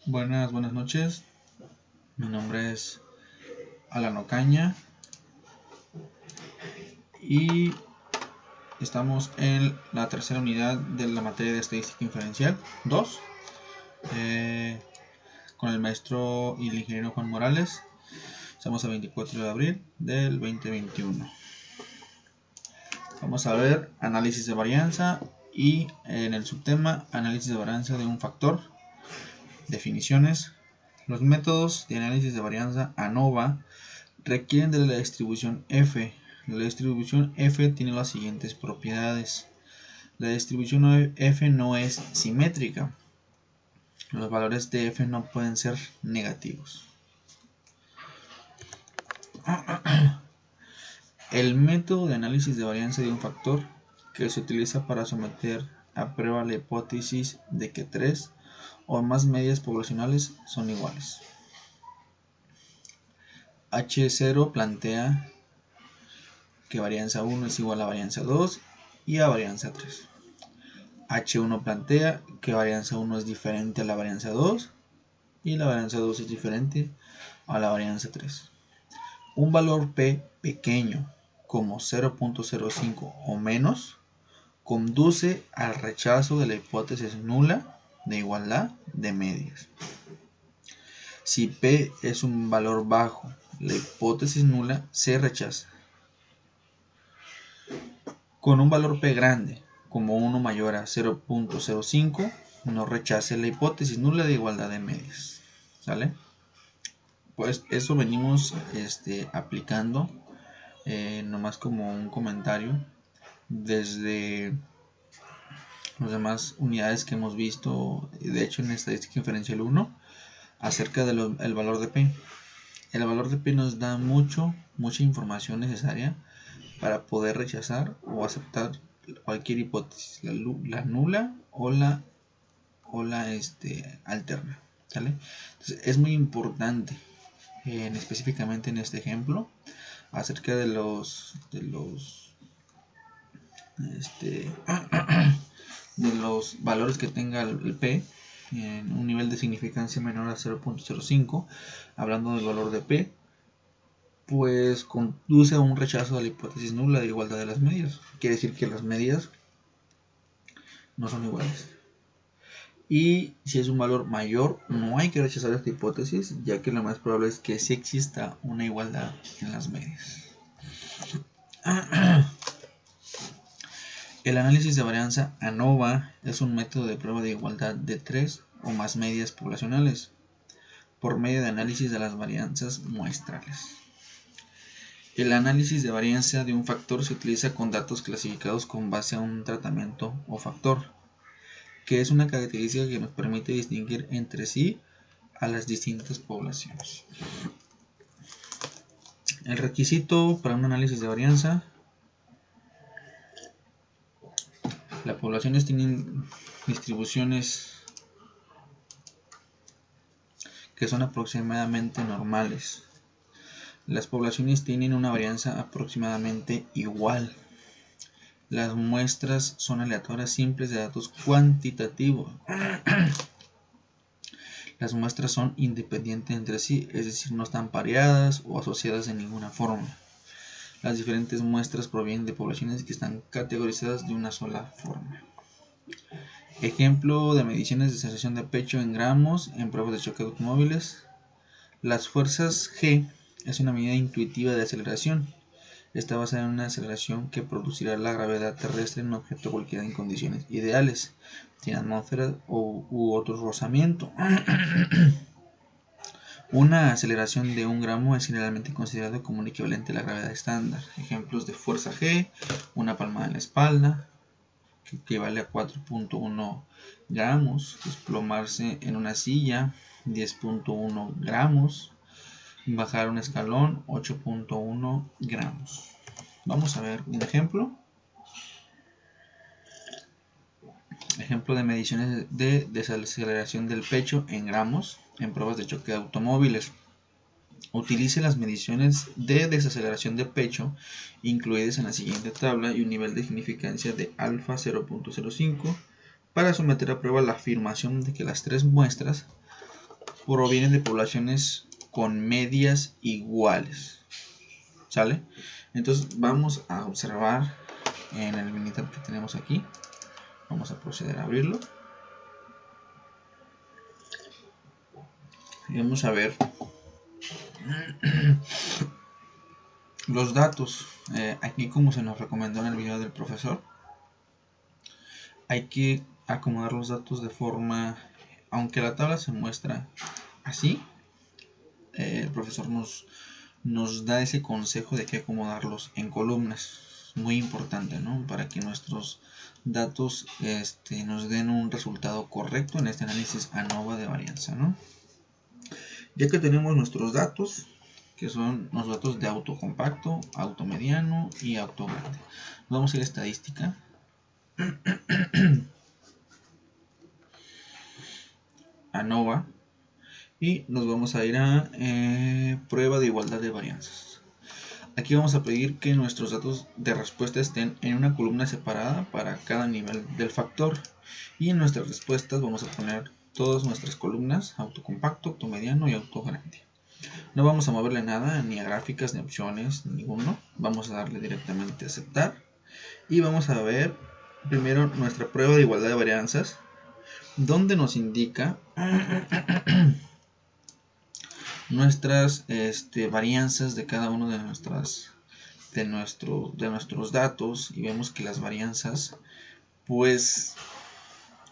Buenas noches. Mi nombre es Alan Ocaña y estamos en la tercera unidad de la materia de estadística inferencial 2 con el maestro y el ingeniero Juan Morales. Estamos a 24 de abril del 2021. Vamos a ver análisis de varianza y en el subtema análisis de varianza de un factor. Definiciones. Los métodos de análisis de varianza ANOVA requieren de la distribución F. La distribución F tiene las siguientes propiedades. La distribución F no es simétrica. Los valores de F no pueden ser negativos. El método de análisis de varianza de un factor que se utiliza para someter a prueba la hipótesis de que 3 o más medias poblacionales son iguales. H0 plantea que varianza 1 es igual a varianza 2 y a varianza 3. H1 plantea que varianza 1 es diferente a la varianza 2 y la varianza 2 es diferente a la varianza 3. Un valor P pequeño como 0.05 o menos conduce al rechazo de la hipótesis nula de igualdad de medias. Si P es un valor bajo, la hipótesis nula se rechaza. Con un valor P grande, como 1 mayor a 0.05, no rechace la hipótesis nula de igualdad de medias. ¿Sale? Pues eso venimos aplicando, nomás como un comentario, desde las demás unidades que hemos visto, de hecho en estadística inferencial 1, acerca del valor de P. El valor de P nos da mucha información necesaria para poder rechazar o aceptar cualquier hipótesis, la nula o la alterna. ¿Sale? Entonces, es muy importante, específicamente en este ejemplo, acerca de los valores que tenga el P en un nivel de significancia menor a 0.05, hablando del valor de P, pues conduce a un rechazo de la hipótesis nula de igualdad de las medias. Quiere decir que las medias no son iguales. Y si es un valor mayor, no hay que rechazar esta hipótesis, ya que lo más probable es que sí exista una igualdad en las medias. El análisis de varianza ANOVA es un método de prueba de igualdad de 3 o más medias poblacionales por medio de análisis de las varianzas muestrales. El análisis de varianza de un factor se utiliza con datos clasificados con base a un tratamiento o factor, que es una característica que nos permite distinguir entre sí a las distintas poblaciones. El requisito para un análisis de varianza: las poblaciones tienen distribuciones que son aproximadamente normales. Las poblaciones tienen una varianza aproximadamente igual. Las muestras son aleatorias simples de datos cuantitativos. Las muestras son independientes entre sí, es decir, no están pareadas o asociadas de ninguna forma. Las diferentes muestras provienen de poblaciones que están categorizadas de una sola forma. Ejemplo de mediciones de sensación de pecho en gramos en pruebas de choque de automóviles. Las fuerzas G es una medida intuitiva de aceleración. Está basada en una aceleración que producirá la gravedad terrestre en un objeto cualquiera en condiciones ideales, sin atmósfera u otro rozamiento. Una aceleración de 1 gramo es generalmente considerado como un equivalente a la gravedad estándar. Ejemplos de fuerza G: una palmada en la espalda, que equivale a 4.1 gramos, desplomarse en una silla, 10.1 gramos, bajar un escalón, 8.1 gramos. Vamos a ver un ejemplo. Ejemplo de mediciones de desaceleración del pecho en gramos en pruebas de choque de automóviles. Utilice las mediciones de desaceleración de pecho incluidas en la siguiente tabla y un nivel de significancia de alfa 0.05 para someter a prueba la afirmación de que las tres muestras provienen de poblaciones con medias iguales. ¿Sale? Entonces vamos a observar en el Minitab que tenemos aquí. Vamos a proceder a abrirlo. Y vamos a ver los datos. Aquí, como se nos recomendó en el video del profesor, hay que acomodar los datos de forma, aunque la tabla se muestra así, el profesor nos da ese consejo de que acomodarlos en columnas. Muy importante, ¿no? Para que nuestros datos nos den un resultado correcto en este análisis ANOVA de varianza, ¿no? Ya que tenemos nuestros datos, que son los datos de auto compacto, auto mediano y auto grande, vamos a ir a estadística. ANOVA, y nos vamos a ir a prueba de igualdad de varianzas. Aquí vamos a pedir que nuestros datos de respuesta estén en una columna separada para cada nivel del factor, y en nuestras respuestas vamos a poner todas nuestras columnas: auto compacto, auto mediano y auto grande. No vamos a moverle nada, ni a gráficas, ni opciones, ninguno. Vamos a darle directamente a aceptar, y vamos a ver primero nuestra prueba de igualdad de varianzas, donde nos indica nuestras varianzas de cada uno de nuestros datos, y vemos que las varianzas pues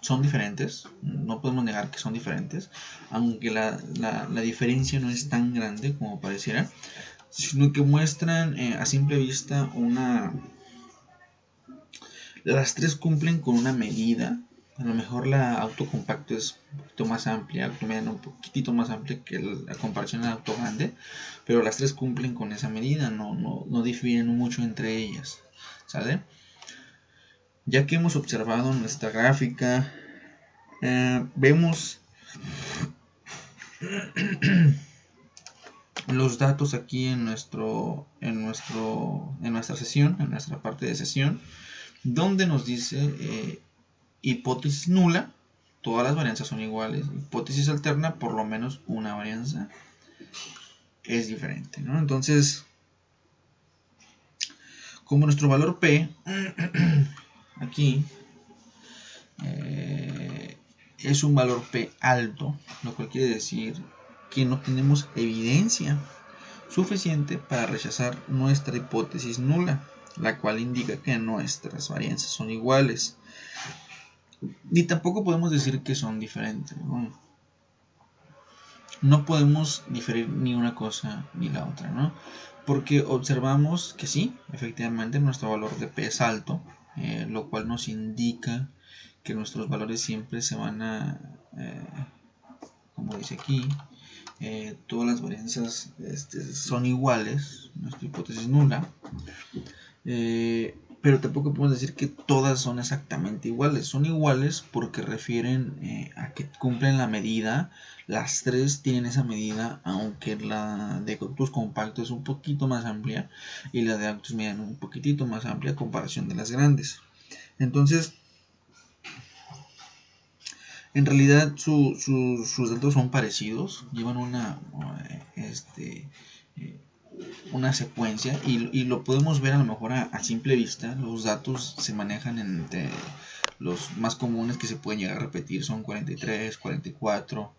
son diferentes. No podemos negar que son diferentes, aunque la diferencia no es tan grande como pareciera, sino que muestran a simple vista las tres cumplen con una medida. A lo mejor la auto compacto es un poquito más amplia, auto mediano un poquitito más amplia que la comparación al auto grande, pero las tres cumplen con esa medida, no difieren mucho entre ellas, ¿sale? Ya que hemos observado nuestra gráfica, vemos los datos aquí en nuestra sesión, en nuestra parte de sesión, donde nos dice hipótesis nula, todas las varianzas son iguales. Hipótesis alterna, por lo menos una varianza es diferente, ¿no? Entonces, como nuestro valor P aquí es un valor P alto, lo cual quiere decir que no tenemos evidencia suficiente para rechazar nuestra hipótesis nula, la cual indica que nuestras varianzas son iguales. Ni tampoco podemos decir que son diferentes, ¿no? No podemos diferir ni una cosa ni la otra, ¿no? Porque observamos que sí, efectivamente nuestro valor de P es alto, lo cual nos indica que nuestros valores siempre se van a, como dice aquí, todas las varianzas son iguales, nuestra hipótesis nula. Pero tampoco podemos decir que todas son exactamente iguales. Son iguales porque refieren a que cumplen la medida. Las tres tienen esa medida, aunque la de autos compacto es un poquito más amplia y la de autos medianos un poquitito más amplia a comparación de las grandes. Entonces, en realidad sus datos son parecidos, llevan una secuencia, y lo podemos ver a lo mejor a simple vista. Los datos se manejan entre los más comunes que se pueden llegar a repetir, son 43, 44,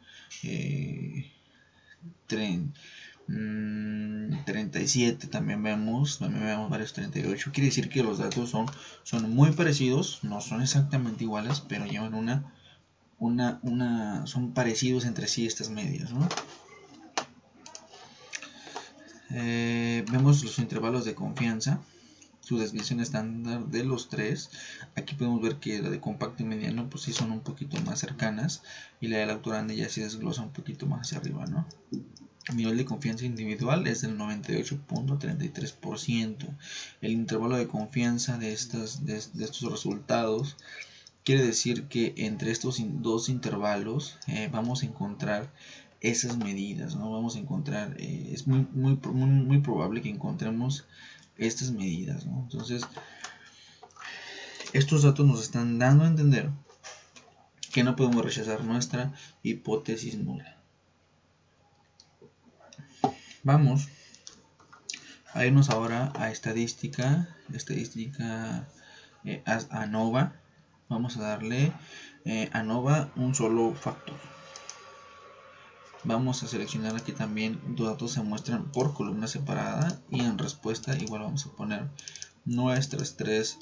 37, también vemos varios 38. Quiere decir que los datos son muy parecidos, no son exactamente iguales, pero llevan son parecidos entre sí estas medias, ¿no? Vemos los intervalos de confianza, su desviación estándar de los tres. Aquí podemos ver que la de compacto y mediano pues sí son un poquito más cercanas, y la del auto grande ya se desglosa un poquito más hacia arriba, ¿no? El nivel de confianza individual es del 98.33%. El intervalo de confianza de estos resultados quiere decir que entre estos dos intervalos vamos a encontrar esas medidas, ¿no? Vamos a encontrar, es muy probable que encontremos estas medidas, ¿no? Entonces, estos datos nos están dando a entender que no podemos rechazar nuestra hipótesis nula. Vamos a irnos ahora a estadística ANOVA. Vamos a darle ANOVA un solo factor. Vamos a seleccionar aquí también los datos se muestran por columna separada, y en respuesta igual vamos a poner nuestras tres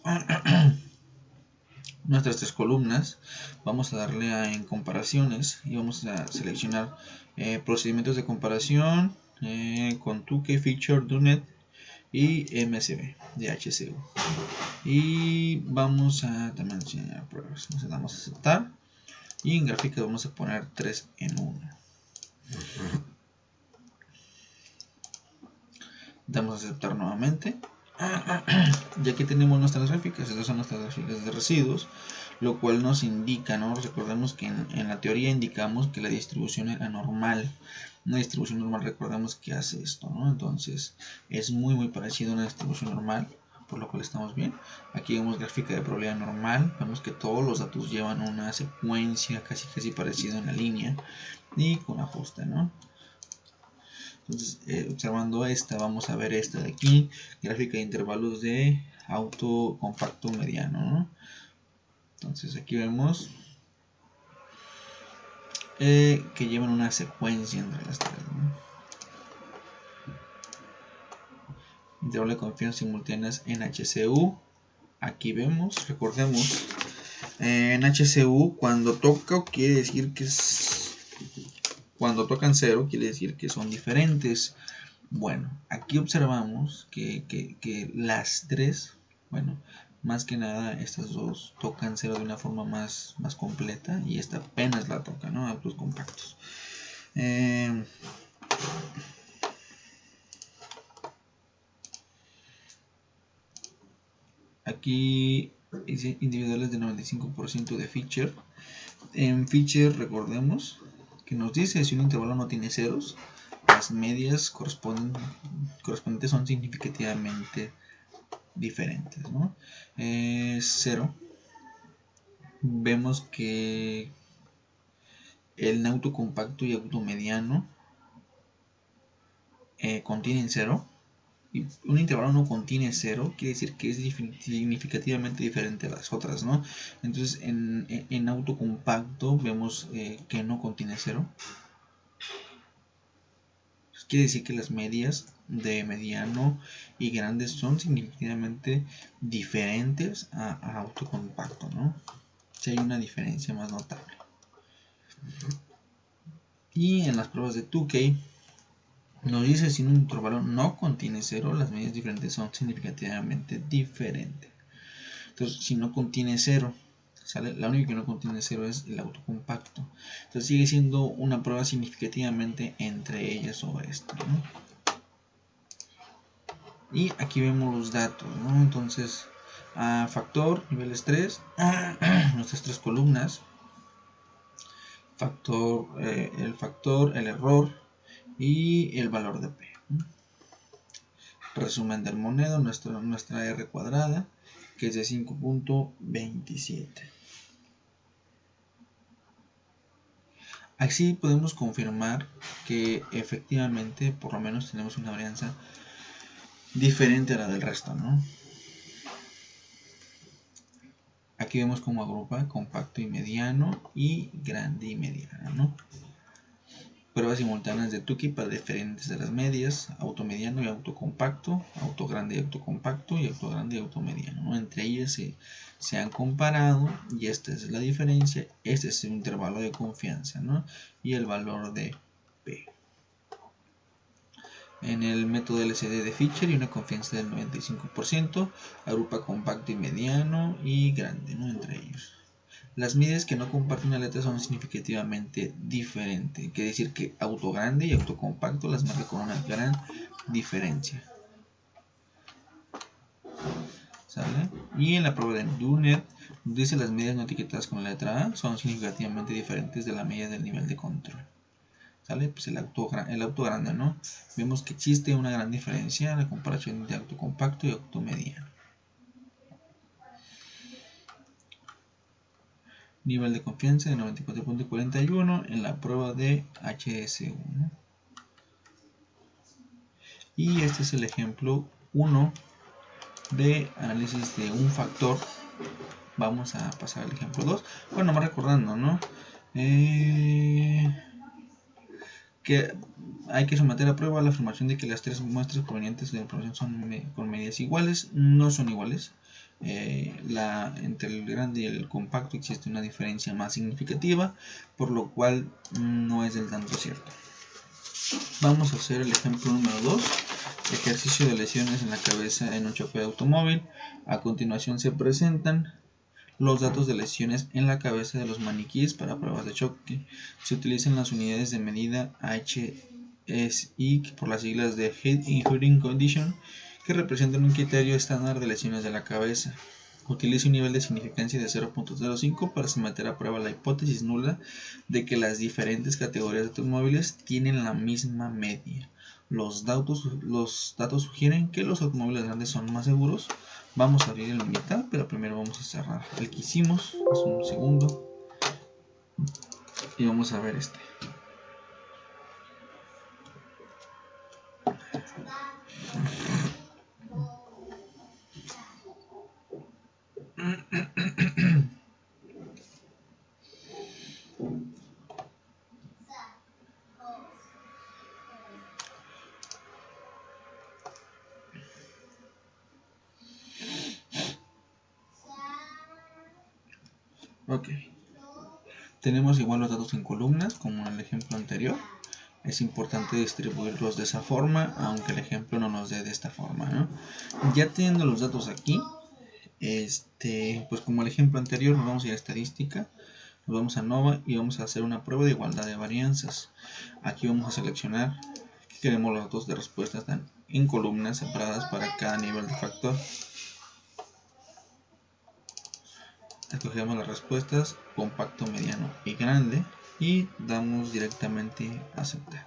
columnas. Vamos a darle en comparaciones y vamos a seleccionar procedimientos de comparación con 2K Feature, DoNet y MSB de HCU. Y vamos a también seleccionar pruebas. Nos damos a aceptar y en gráfica vamos a poner 3 en 1. Damos a aceptar nuevamente. Y aquí tenemos nuestras gráficas. Estas son nuestras gráficas de residuos, lo cual nos indica, ¿no? Recordemos que en la teoría indicamos que la distribución era normal. Una distribución normal, recordemos que hace esto, ¿no? Entonces es muy parecido a una distribución normal, por lo cual estamos bien. Aquí vemos gráfica de probabilidad normal. Vemos que todos los datos llevan una secuencia casi parecida en la línea y con ajuste, ¿no? Entonces, observando esta, vamos a ver esta de aquí, gráfica de intervalos de auto compacto mediano, ¿no? Entonces aquí vemos que llevan una secuencia entre las tres, ¿no? Intervalo de confianza simultáneas en HCU. Aquí vemos, recordemos, en HCU cuando toca quiere decir que es... Cuando tocan 0 quiere decir que son diferentes. Bueno, aquí observamos que las tres, bueno, más que nada estas dos tocan 0 de una forma más completa, y esta apenas la toca, ¿no? Autos compactos. Aquí individuales de 95% de feature. En feature recordemos que nos dice si un intervalo no tiene ceros, las medias correspondientes son significativamente diferentes, ¿no? 0. Vemos que el auto compacto y auto mediano contienen 0. Y un intervalo no contiene 0, quiere decir que es significativamente diferente a las otras, ¿no? Entonces en auto compacto vemos que no contiene 0. Quiere decir que las medias de mediano y grande son significativamente diferentes a auto compacto, ¿no? Si hay una diferencia más notable. Y en las pruebas de 2K nos dice si un intervalo no contiene 0, las medidas diferentes son significativamente diferentes. Entonces, si no contiene 0, ¿sale? La única que no contiene 0 es el auto compacto. Entonces sigue siendo una prueba significativamente entre ellas sobre esto, ¿no? Y aquí vemos los datos, ¿no? Entonces, factor, niveles 3, nuestras tres columnas, factor, el error y el valor de P. Resumen del monedo, nuestra R cuadrada, que es de 5.27. Así podemos confirmar que efectivamente por lo menos tenemos una varianza diferente a la del resto, ¿no? Aquí vemos cómo agrupa compacto y mediano y grande y mediano, ¿no? Pruebas simultáneas de Tukey para diferentes de las medias, auto mediano y auto compacto, auto grande y auto compacto y auto grande y auto mediano, ¿no? Entre ellas se han comparado y esta es la diferencia. Este es el intervalo de confianza, ¿no? Y el valor de P. En el método LCD de Fisher y una confianza del 95%, agrupa compacto y mediano y grande, ¿no? Entre ellos. Las medidas que no comparten una letra son significativamente diferentes. Quiere decir que auto grande y auto compacto las marca con una gran diferencia. ¿Sale? Y en la prueba de DoNet dice las medidas no etiquetadas con la letra A son significativamente diferentes de la medida del nivel de control. ¿Sale? Pues el auto grande, ¿no? Vemos que existe una gran diferencia en la comparación de auto compacto y auto mediano. Nivel de confianza de 94.41 en la prueba de HSU, ¿no? Y este es el ejemplo 1 de análisis de un factor. Vamos a pasar al ejemplo 2. Bueno, más recordando, ¿no? Que hay que someter a prueba la afirmación de que las tres muestras provenientes de la información son con medidas iguales. No son iguales. Entre el grande y el compacto existe una diferencia más significativa, por lo cual no es del tanto cierto. Vamos a hacer el ejemplo número 2, ejercicio de lesiones en la cabeza en un choque de automóvil. A continuación se presentan los datos de lesiones en la cabeza de los maniquíes para pruebas de choque. Se utilizan las unidades de medida HSI por las siglas de Head Injury Condition, que representan un criterio estándar de lesiones de la cabeza. Utiliza un nivel de significancia de 0.05 para someter a prueba la hipótesis nula de que las diferentes categorías de automóviles tienen la misma media. Los datos sugieren que los automóviles grandes son más seguros. Vamos a abrir el mitad, pero primero vamos a cerrar el que hicimos hace un segundo y vamos a ver este. Ok, tenemos igual los datos en columnas como en el ejemplo anterior. Es importante distribuirlos de esa forma, aunque el ejemplo no nos dé de esta forma, ¿no? Ya teniendo los datos aquí, pues como el ejemplo anterior, nos vamos a ir a estadística, nos vamos a Nova y vamos a hacer una prueba de igualdad de varianzas. Aquí vamos a seleccionar que queremos los datos de respuesta están en columnas separadas para cada nivel de factor. Escogemos las respuestas compacto, mediano y grande y damos directamente a aceptar.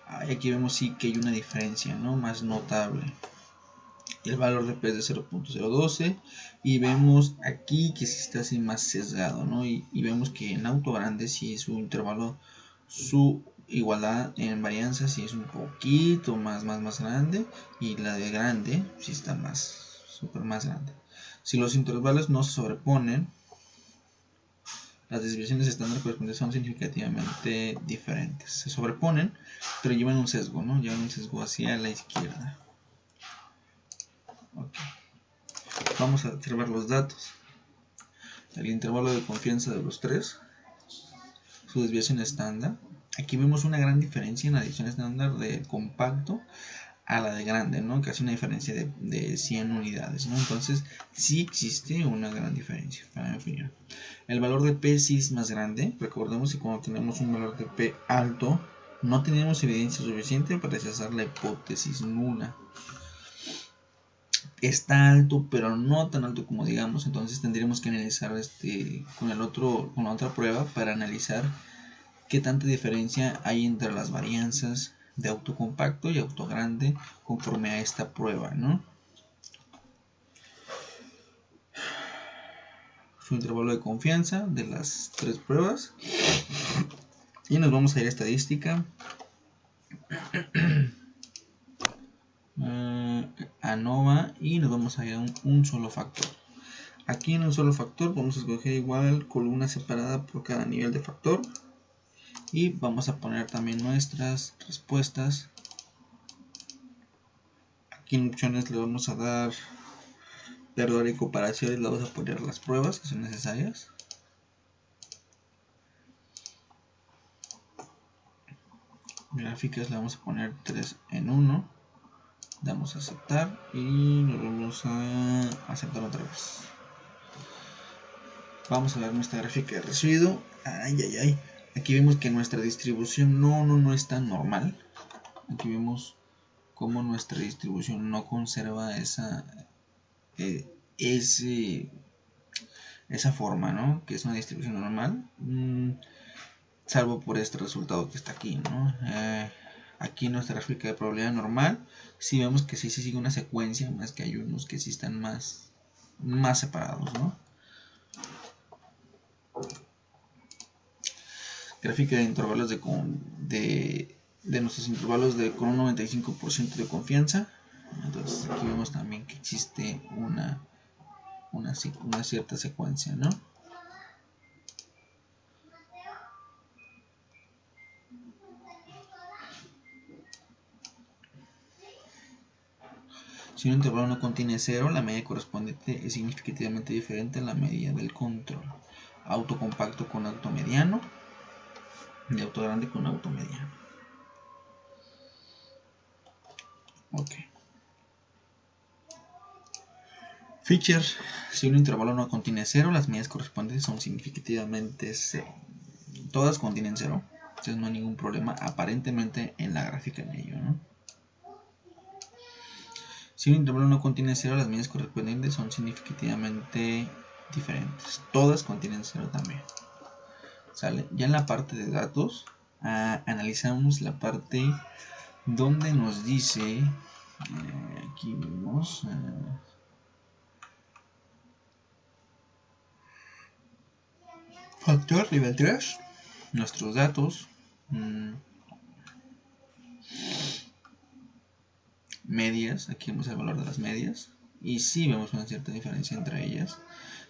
Aquí vemos sí que hay una diferencia, ¿no?, más notable. El valor de P es de 0.012 y vemos aquí que sí está así más sesgado, ¿no? Y vemos que en auto grande sí su intervalo, su igualdad en varianza sí es un poquito más grande, y la de grande sí está súper más grande. Si los intervalos no se sobreponen, las desviaciones estándar correspondientes son significativamente diferentes. Se sobreponen, pero llevan un sesgo, ¿no? Llevan un sesgo hacia la izquierda. Okay. Vamos a observar los datos. El intervalo de confianza de los tres, su desviación estándar. Aquí vemos una gran diferencia en la desviación estándar de compacto a la de grande, ¿no? Casi una diferencia de 100 unidades, ¿no? Entonces sí existe una gran diferencia, para mi opinión. El valor de P sí es más grande. Recordemos que cuando tenemos un valor de P alto, no tenemos evidencia suficiente para rechazar la hipótesis nula. Está alto, pero no tan alto como digamos, entonces tendríamos que analizar con la otra prueba para analizar qué tanta diferencia hay entre las varianzas de auto compacto y auto grande conforme a esta prueba, ¿no? Su intervalo de confianza de las tres pruebas y nos vamos a ir a estadística, a Nova, y nos vamos a ir a un solo factor. Aquí en un solo factor vamos a escoger igual columna separada por cada nivel de factor y vamos a poner también nuestras respuestas. Aquí en opciones le vamos a dar perdón y comparaciones, le vamos a poner las pruebas que son necesarias. Gráficas le vamos a poner 3 en 1. Damos a aceptar y nos vamos a aceptar otra vez. Vamos a ver nuestra gráfica de residuo. Aquí vemos que nuestra distribución no es tan normal. Aquí vemos cómo nuestra distribución no conserva esa forma, ¿no? Que es una distribución normal, salvo por este resultado que está aquí, ¿no? Aquí en nuestra gráfica de probabilidad normal, sí vemos que sí sigue una secuencia, más que hay unos que sí están más separados, ¿no? Gráfica de intervalos de de nuestros intervalos con un 95% de confianza. Entonces aquí vemos también que existe una cierta secuencia, ¿no? Si un intervalo no contiene 0, la media correspondiente es significativamente diferente a la media del control. Auto compacto con auto mediano y auto grande con auto mediano. Ok. Feature. Si un intervalo no contiene 0, las medias correspondientes son significativamente 0. Todas contienen 0, entonces no hay ningún problema aparentemente en la gráfica en ello, ¿no? Si un intervalo no contiene 0, las medias correspondientes son significativamente diferentes. Todas contienen 0 también. ¿Sale? Ya en la parte de datos, analizamos la parte donde nos dice, aquí vemos, factor nivel 3, nuestros datos, medias, aquí vemos el valor de las medias, y sí vemos una cierta diferencia entre ellas,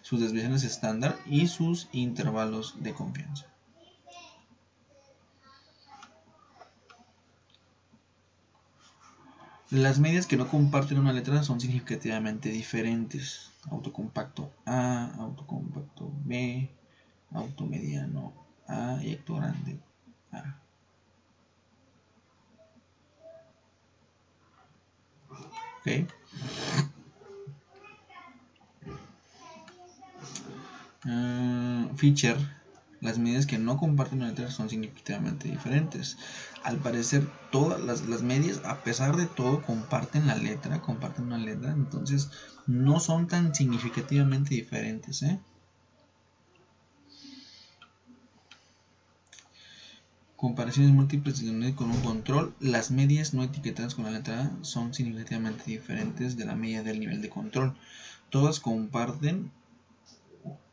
sus desviaciones estándar y sus intervalos de confianza. Las medias que no comparten una letra son significativamente diferentes. Autocompacto A, autocompacto B, auto mediano A y auto grande A. Ok. Feature. Las medias que no comparten una letra son significativamente diferentes. Al parecer, todas las medias, a pesar de todo, comparten una letra, entonces no son tan significativamente diferentes, ¿eh? Comparaciones múltiples de unidad con un control. Las medias no etiquetadas con la letra A son significativamente diferentes de la media del nivel de control. Todas comparten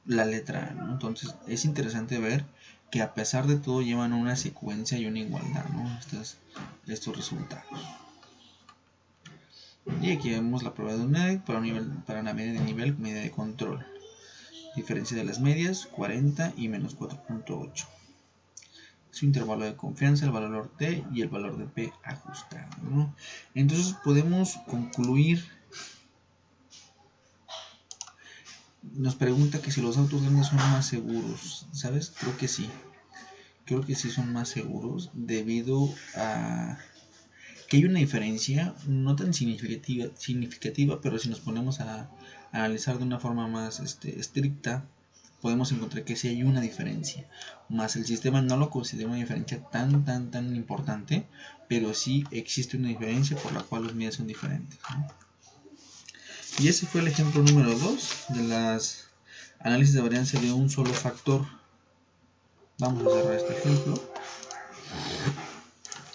la letra A, ¿no? Entonces es interesante ver que a pesar de todo llevan una secuencia y una igualdad, ¿no? Estos resultados. Y aquí vemos la prueba de unidad para una media de nivel, media de control. Diferencia de las medias, 40 y menos 4.8. Su intervalo de confianza, el valor T y el valor de P ajustado, ¿no? Entonces podemos concluir. Nos pregunta que si los autos grandes son más seguros, ¿sabes? Creo que sí son más seguros debido a que hay una diferencia no tan significativa, pero si nos ponemos a analizar de una forma más estricta, podemos encontrar que sí hay una diferencia, más el sistema no lo considera una diferencia tan importante, pero sí existe una diferencia por la cual los medios son diferentes, ¿no? Y ese fue el ejemplo número 2 de las análisis de varianza de un solo factor. Vamos a cerrar este ejemplo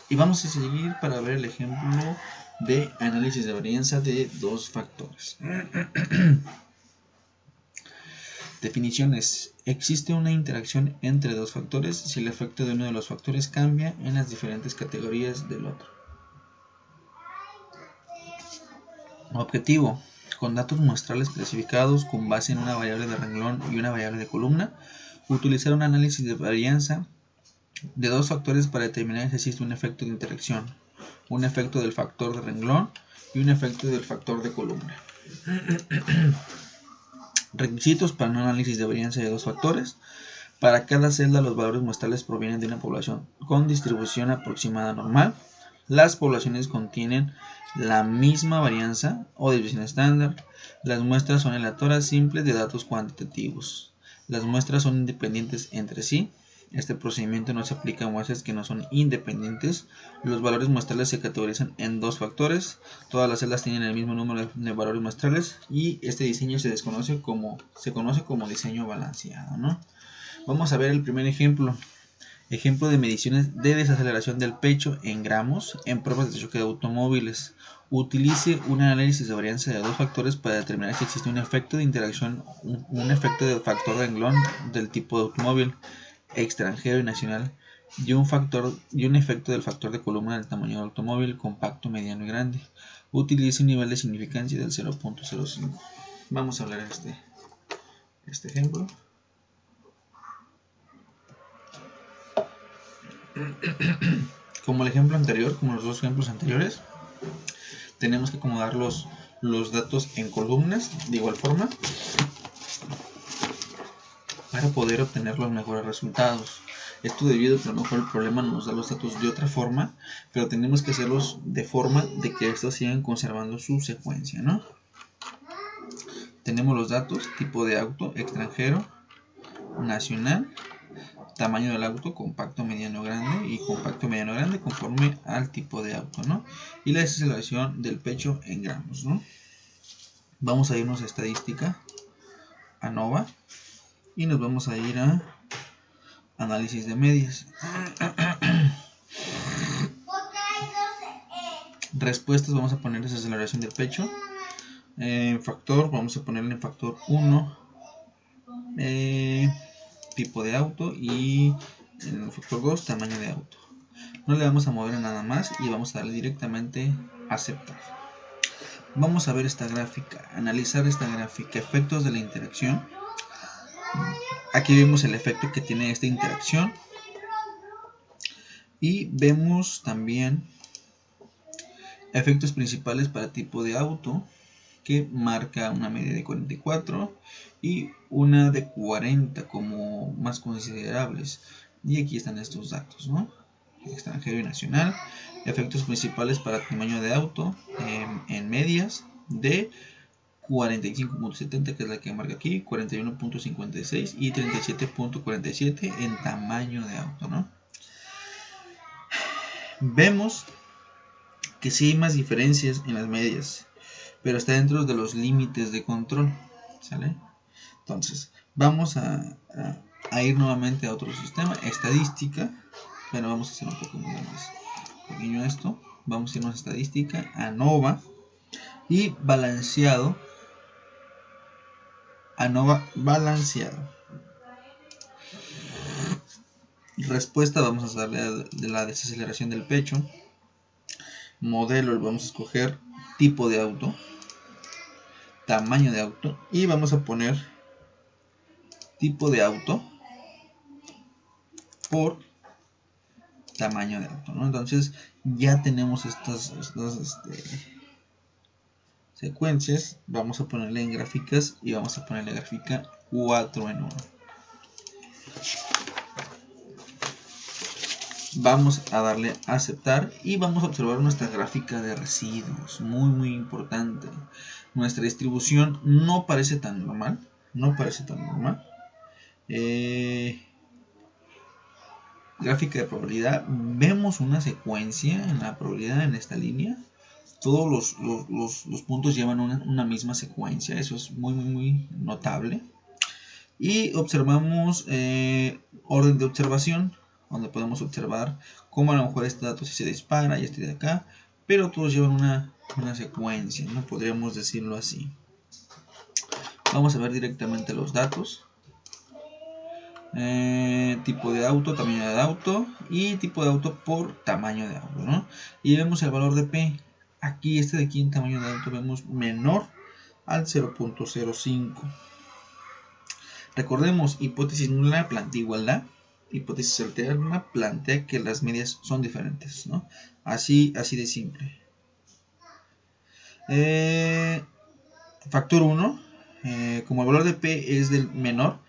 y vamos a seguir para ver el ejemplo de análisis de varianza de dos factores. Definiciones. Existe una interacción entre dos factores si el efecto de uno de los factores cambia en las diferentes categorías del otro. Objetivo. Con datos muestrales clasificados con base en una variable de renglón y una variable de columna, utilizar un análisis de varianza de dos factores para determinar si existe un efecto de interacción, un efecto del factor de renglón y un efecto del factor de columna. Requisitos para un análisis de varianza de dos factores. Para cada celda los valores muestrales provienen de una población con distribución aproximada normal. Las poblaciones contienen la misma varianza o desviación estándar. Las muestras son aleatorias simples de datos cuantitativos. Las muestras son independientes entre sí. Este procedimiento no se aplica a muestras que no son independientes. Los valores muestrales se categorizan en dos factores. Todas las celdas tienen el mismo número de valores muestrales y este diseño se conoce como diseño balanceado, ¿no? Vamos a ver el primer ejemplo. Ejemplo de mediciones de desaceleración del pecho en gramos en pruebas de choque de automóviles. Utilice un análisis de varianza de dos factores para determinar si existe un efecto de interacción, un efecto del factor de renglón del tipo de automóvil extranjero y nacional y un efecto del factor de columna del tamaño del automóvil compacto, mediano y grande. Utiliza un nivel de significancia del 0.05. Vamos a hablar de este ejemplo. Como el ejemplo anterior, como los dos ejemplos anteriores, tenemos que acomodar los datos en columnas de igual forma para poder obtener los mejores resultados. Esto debido a que a lo mejor el problema nos da los datos de otra forma, pero tenemos que hacerlos de forma de que estos sigan conservando su secuencia, ¿no? Tenemos los datos: tipo de auto, extranjero, nacional, tamaño del auto, compacto, mediano, grande, y compacto, mediano, grande conforme al tipo de auto, ¿no? Y la desaceleración del pecho en gramos, ¿no? Vamos a irnos a estadística, ANOVA, y nos vamos a ir a análisis de medias. Respuestas, vamos a poner desaceleración del pecho. Factor, vamos a ponerle en factor 1. Tipo de auto, y en el factor 2, tamaño de auto. No le vamos a mover a nada más y vamos a darle directamente a aceptar. Vamos a ver esta gráfica, analizar esta gráfica, efectos de la interacción. Aquí vemos el efecto que tiene esta interacción y vemos también efectos principales para tipo de auto, que marca una media de 44 y una de 40 como más considerables. Y aquí están estos datos, ¿no? Extranjero y nacional. Efectos principales para tamaño de auto en medias de 45.70, que es la que marca aquí, 41.56 y 37.47 en tamaño de auto, ¿no? Vemos que sí hay más diferencias en las medias, pero está dentro de los límites de control, ¿sale? Entonces, vamos a ir nuevamente a otro sistema, estadística, pero vamos a hacer un poco más pequeño esto. Vamos a irnos a estadística, ANOVA, y balanceado, ANOVA balanceado. Respuesta, vamos a darle de la desaceleración del pecho. Modelo, vamos a escoger tipo de auto, tamaño de auto, y vamos a poner tipo de auto por tamaño de auto, ¿no? Entonces ya tenemos estas secuencias. Vamos a ponerle en gráficas y vamos a ponerle gráfica 4 en 1. Vamos a darle a aceptar y vamos a observar nuestra gráfica de residuos, muy importante. Nuestra distribución no parece tan normal, gráfica de probabilidad, vemos una secuencia en la probabilidad en esta línea. Todos los puntos llevan una misma secuencia, eso es muy notable. Y observamos orden de observación, donde podemos observar cómo a lo mejor este dato sí se dispara y este de acá, pero todos llevan una secuencia, ¿no? Podríamos decirlo así. Vamos a ver directamente los datos. Tipo de auto, tamaño de auto y tipo de auto por tamaño de auto, ¿no? Y vemos el valor de P. Aquí de aquí en tamaño de auto vemos menor al 0.05. Recordemos, hipótesis nula plantea igualdad, hipótesis alterna plantea que las medias son diferentes, ¿no? Así de simple. Factor 1, como el valor de P es del menor,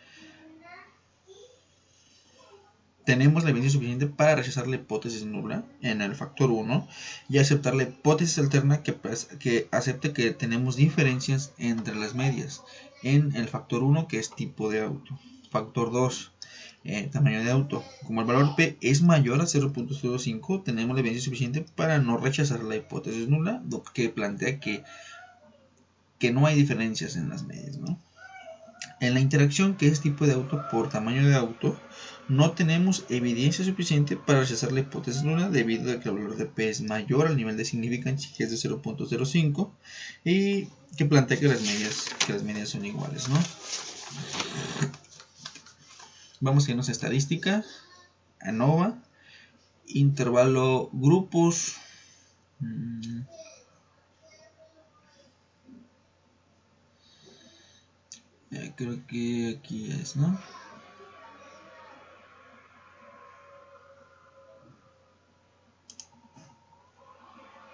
tenemos la evidencia suficiente para rechazar la hipótesis nula en el factor 1 y aceptar la hipótesis alterna que acepte que tenemos diferencias entre las medias en el factor 1, que es tipo de auto. Factor 2, tamaño de auto. Como el valor P es mayor a 0.05, tenemos la evidencia suficiente para no rechazar la hipótesis nula, que plantea que no hay diferencias en las medias, ¿no? En la interacción, que es tipo de auto por tamaño de auto, no tenemos evidencia suficiente para rechazar la hipótesis nula debido a que el valor de P es mayor al nivel de significancia, que es de 0.05, y que plantea que las medias son iguales, ¿no? Vamos a irnos a estadística, ANOVA, intervalo grupos. Creo que aquí es, ¿no?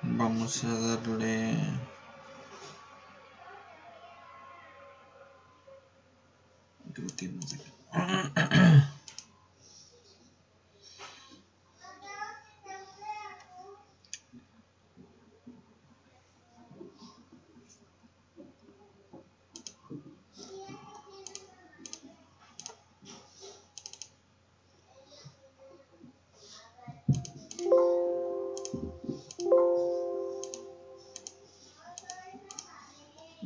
Vamos a darle... Creo que no sé.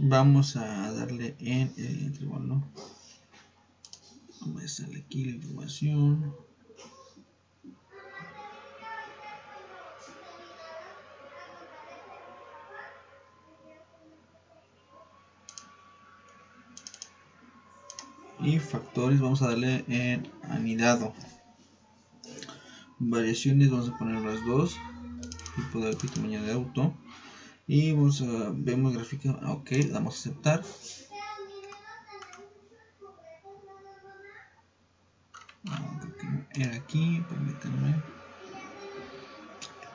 Vamos a darle en el intervalo. Vamos a darle aquí la información. Y factores, vamos a darle en anidado. Variaciones, vamos a poner las dos. Tipo de auto y tamaño de auto. Y vamos a vemos gráfica. Ok, damos a aceptar. Era aquí, permítanme.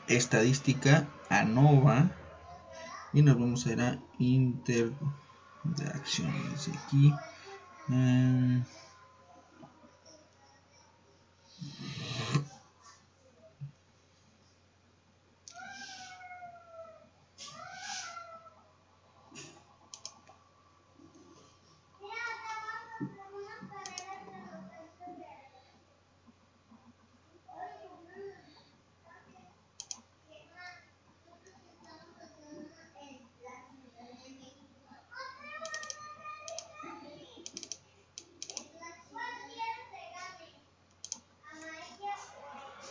Estadística ANOVA. Y nos vamos a ir a interacciones aquí.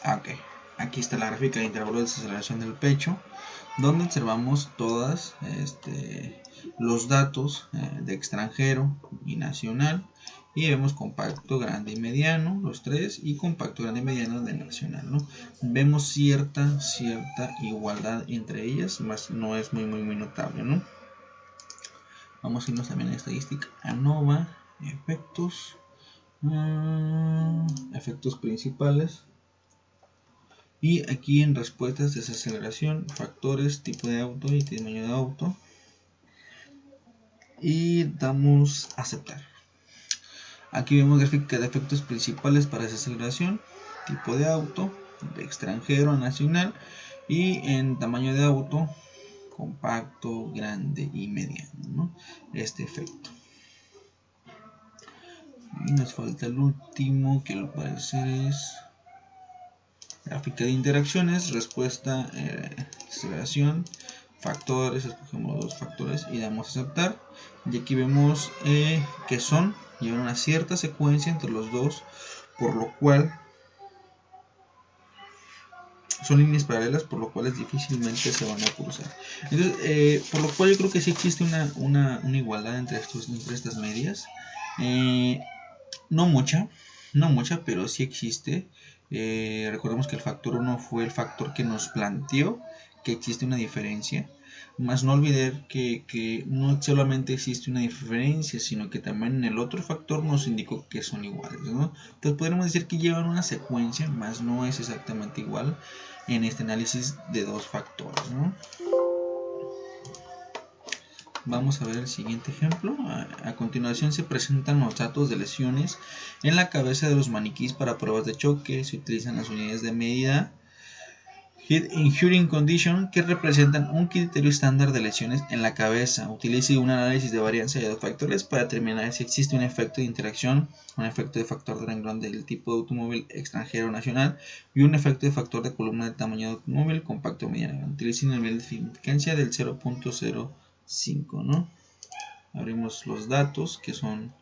Ok, aquí está la gráfica de intervalo de desaceleración del pecho, donde observamos todas los datos de extranjero y nacional, y vemos compacto, grande y mediano, los tres, y compacto, grande y mediano de nacional, ¿no? Vemos cierta igualdad entre ellas, más no es muy notable, ¿no? Vamos a irnos también a estadística ANOVA, efectos principales. Y aquí en respuestas, desaceleración, factores, tipo de auto y tamaño de auto. Y damos a aceptar. Aquí vemos gráfica de efectos principales para desaceleración, tipo de auto, de extranjero a nacional. Y en tamaño de auto, compacto, grande y mediano, ¿no? Este efecto. Y nos falta el último, que al parecer es gráfica de interacciones, respuesta, aceleración, factores, escogemos dos factores y damos a aceptar. Y aquí vemos que llevan una cierta secuencia entre los dos, por lo cual son líneas paralelas, por lo cual difícilmente se van a cruzar. Entonces, por lo cual yo creo que sí existe una igualdad entre estas medias. No mucha, pero sí existe. Recordemos que el factor 1 fue el factor que nos planteó que existe una diferencia. Más no olvidar que no solamente existe una diferencia, sino que también en el otro factor nos indicó que son iguales, ¿no? Entonces podríamos decir que llevan una secuencia, más no es exactamente igual en este análisis de dos factores, ¿no? Vamos a ver el siguiente ejemplo. A continuación se presentan los datos de lesiones en la cabeza de los maniquís para pruebas de choque. Se utilizan las unidades de medida Head Injuring Condition, que representan un criterio estándar de lesiones en la cabeza. Utilice un análisis de varianza de dos factores para determinar si existe un efecto de interacción, un efecto de factor de renglón del tipo de automóvil extranjero o nacional y un efecto de factor de columna del tamaño de automóvil compacto o mediano. Utilice un nivel de significancia del 0.05, ¿no? Abrimos los datos que son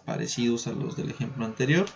parecidos a los del ejemplo anterior.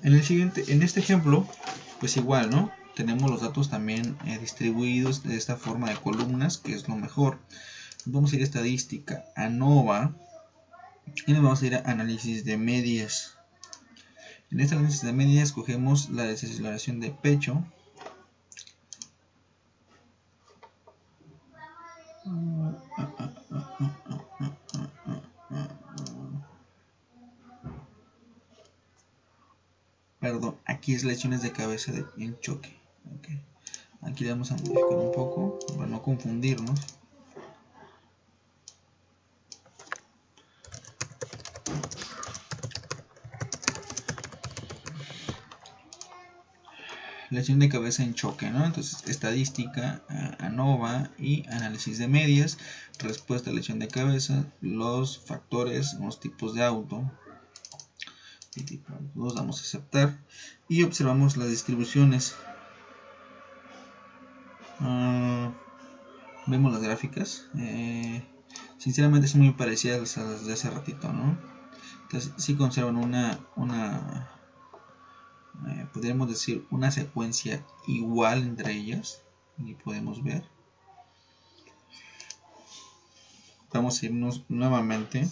En este ejemplo, pues igual, ¿no? Tenemos los datos también distribuidos de esta forma de columnas, que es lo mejor. Vamos a ir a estadística, ANOVA, y nos vamos a ir a análisis de medias. En este análisis de medias escogemos la desaceleración de pecho. Perdón, aquí es lesiones de cabeza en choque. Okay. Aquí le vamos a modificar un poco para no confundirnos. Lesión de cabeza en choque, ¿no? Entonces, estadística, ANOVA y análisis de medias, respuesta a lesión de cabeza, los factores, los tipos de auto. Los damos a aceptar y observamos las distribuciones. Vemos las gráficas. Sinceramente son muy parecidas a las de hace ratito, ¿no? Entonces, sí conservan podríamos decir una secuencia igual entre ellas, y podemos ver. Vamos a irnos nuevamente,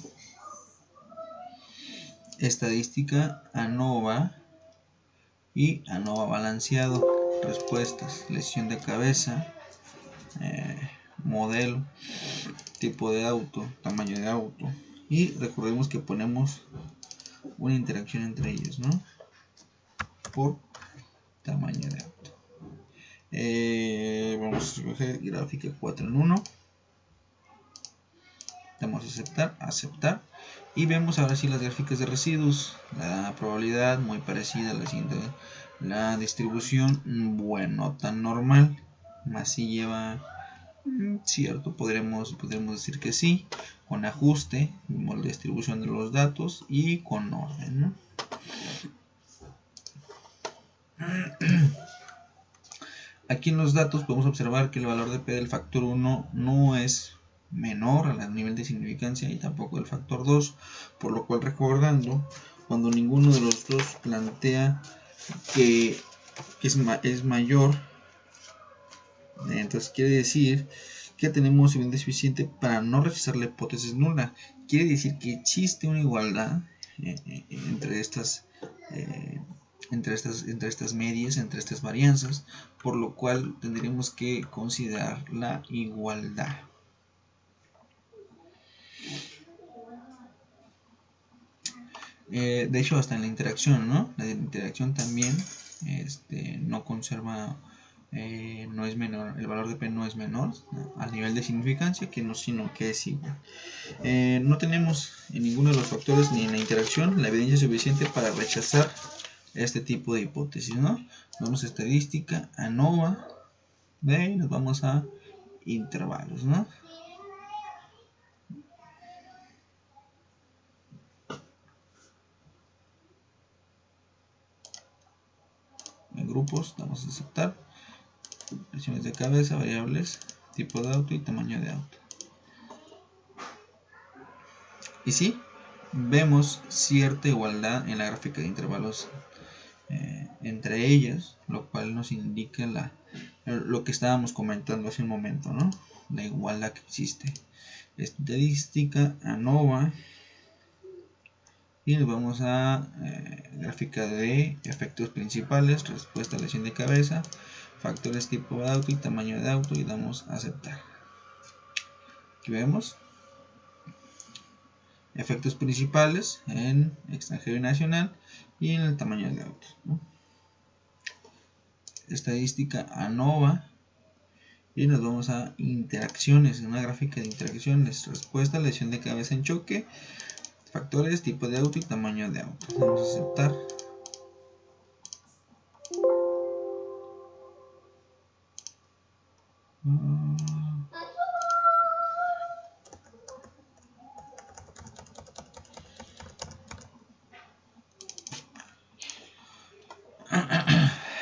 estadística, ANOVA y ANOVA balanceado, respuestas, lesión de cabeza, modelo, tipo de auto, tamaño de auto, y recordemos que ponemos una interacción entre ellos, ¿no? Por tamaño de auto. Vamos a escoger gráfica 4 en 1. Damos a aceptar, aceptar. Y vemos ahora sí las gráficas de residuos. La probabilidad muy parecida a la siguiente. La distribución, bueno, tan normal. Más si lleva cierto, podremos decir que sí. Con ajuste, la distribución de los datos y con orden, ¿no? Aquí en los datos podemos observar que el valor de P del factor 1 no es menor al nivel de significancia y tampoco el factor 2, por lo cual, recordando, cuando ninguno de los dos plantea que es mayor, entonces quiere decir que tenemos evidencia suficiente para no rechazar la hipótesis nula. Quiere decir que existe una igualdad entre estas medias, entre estas varianzas, por lo cual tendremos que considerar la igualdad. De hecho, hasta en la interacción, ¿no? La interacción también no conserva, no es menor, el valor de P no es menor, ¿no?, al nivel de significancia, sino que es igual. No tenemos en ninguno de los factores ni en la interacción la evidencia suficiente para rechazar este tipo de hipótesis, ¿no? Vamos a estadística, ANOVA, y nos vamos a intervalos, ¿no? En grupos, vamos a aceptar. Lesiones de cabeza, variables, tipo de auto y tamaño de auto. Y sí, vemos cierta igualdad en la gráfica de intervalos entre ellas, lo cual nos indica lo que estábamos comentando hace un momento, ¿no? La igualdad que existe. Estadística, ANOVA, y nos vamos a gráfica de efectos principales, respuesta a lesión de cabeza, factores tipo de auto y tamaño de auto, y damos a aceptar. Aquí vemos efectos principales en extranjero y nacional y en el tamaño de autos, ¿no? Estadística ANOVA, y nos vamos a interacciones, en una gráfica de interacciones, respuesta, lesión de cabeza en choque, factores, tipo de auto y tamaño de auto. Vamos a aceptar.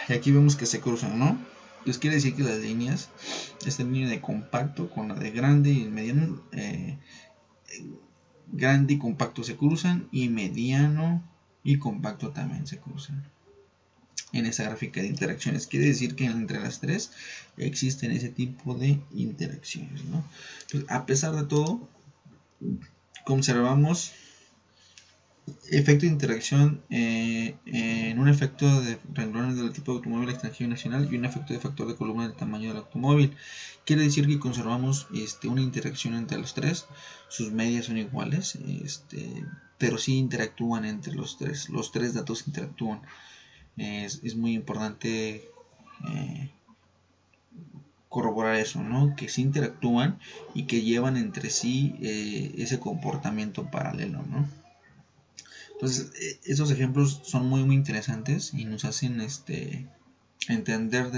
Y aquí vemos que se cruzan, ¿no? Entonces quiere decir que las líneas, esta línea de compacto con la de grande y mediano, grande y compacto se cruzan, y mediano y compacto también se cruzan. en esa gráfica de interacciones. Quiere decir que entre las tres existen ese tipo de interacciones, ¿no? Entonces, a pesar de todo, conservamos efecto de interacción en un efecto de renglones del tipo de automóvil extranjero y nacional y un efecto de factor de columna del tamaño del automóvil. Quiere decir que conservamos una interacción entre los tres, sus medias son iguales, pero sí interactúan entre los tres datos interactúan. Es muy importante corroborar eso, ¿no? Que sí interactúan y que llevan entre sí ese comportamiento paralelo, ¿no? Entonces, esos ejemplos son muy muy interesantes y nos hacen entender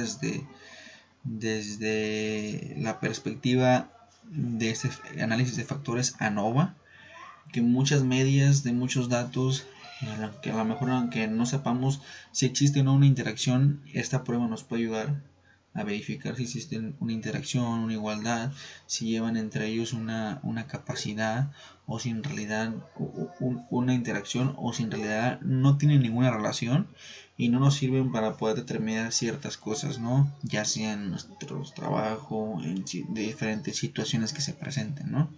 desde la perspectiva de este análisis de factores ANOVA, que muchas medias de muchos datos, que a lo mejor aunque no sepamos si existe o no una interacción, esta prueba nos puede ayudar a verificar si existe una interacción, una igualdad, si llevan entre ellos una capacidad o si en realidad una interacción o si en realidad no tienen ninguna relación y no nos sirven para poder determinar ciertas cosas, ¿no? Ya sea en nuestro trabajo, en diferentes situaciones que se presenten, ¿no?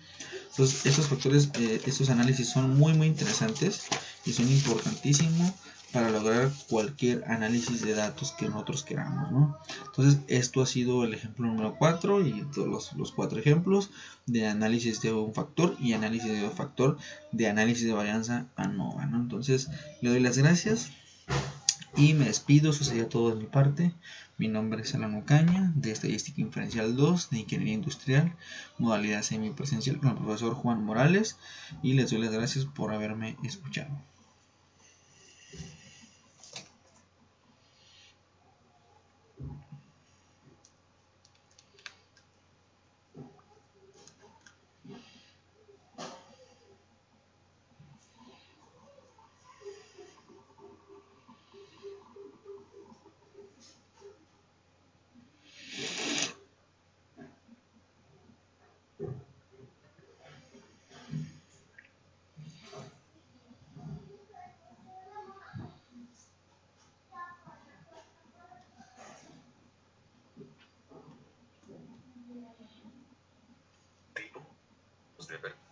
Entonces, estos factores, estos análisis son muy muy interesantes y son importantísimos para lograr cualquier análisis de datos que nosotros queramos, ¿no? Entonces, esto ha sido el ejemplo número 4 y todos los 4 ejemplos de análisis de un factor y análisis de otro factor de análisis de varianza ANOVA, ¿no? Entonces, le doy las gracias y me despido. Eso sería todo de mi parte. Mi nombre es Alan Ocaña, de Estadística Inferencial 2 de Ingeniería Industrial, modalidad semipresencial con el profesor Juan Morales, y les doy las gracias por haberme escuchado. Tipo de